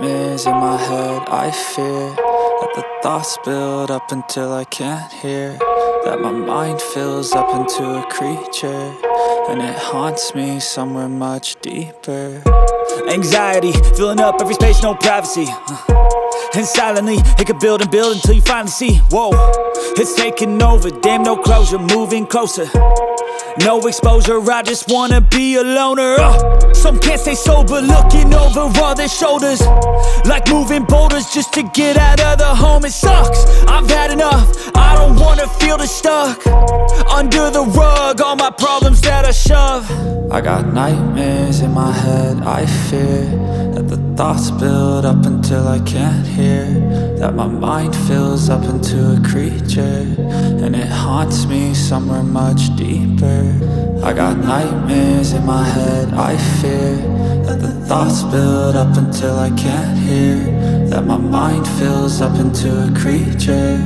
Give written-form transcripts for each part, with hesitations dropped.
nightmares in my head. I fear that the thoughts build up until I can't hear, that my mind fills up into a creature, and it haunts me somewhere much deeper. Anxiety, filling up every space, no privacy. And silently, it could build and build until you finally see, whoa, it's taking over, damn, no closure, moving closer. No exposure, I just wanna be a loner. Some can't stay sober, looking over all their shoulders, like moving boulders just to get out of the home. It sucks, I've had enough, I don't wanna feel the stuck under the rug, all my problems that I shove. I got nightmares in my head. I fear that the thoughts build up until I can't hear, that my mind fills up into a creature, and it haunts me somewhere much deeper. I got nightmares in my head. I fear that the thoughts build up until I can't hear, that my mind fills up into a creature,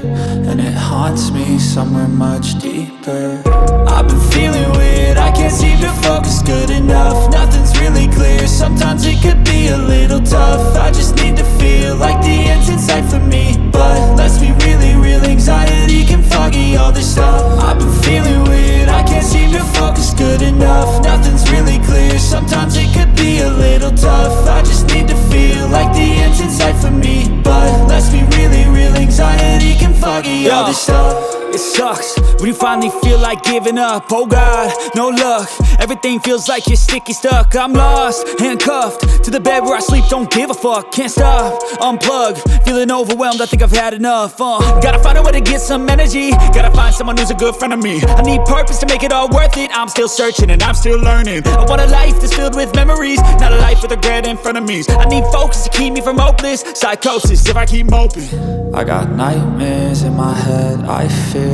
and it haunts me somewhere much deeper. I've been feeling weird, I can't seem to focus good enough. Nothing's really clear, sometimes it could be a little tough. I just need to feel like the end's in sight for me, but let's be really real, anxiety can foggy all this stuff. I've been feeling weird, I can't seem to focus good enough. Nothing's really clear, sometimes it could be a little tough. I just need to feel like the end's in sight for me, but let's be really real, anxiety can foggy all this stuff. It sucks when you finally feel like giving up. Oh God, no luck, everything feels like you're sticky stuck. I'm lost, handcuffed to the bed where I sleep, don't give a fuck. Can't stop, unplug, feeling overwhelmed, I think I've had enough. Gotta find a way to get some energy, gotta find someone who's a good friend of me. I need purpose to make it all worth it, I'm still searching and I'm still learning. I want a life that's filled with memories, not a life with regret and frenemies. I need focus to keep me from hopeless psychosis if I keep moping. I got nightmares in my head. I fear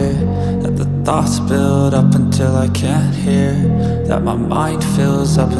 that the thoughts build up until I can't hear, that my mind fills up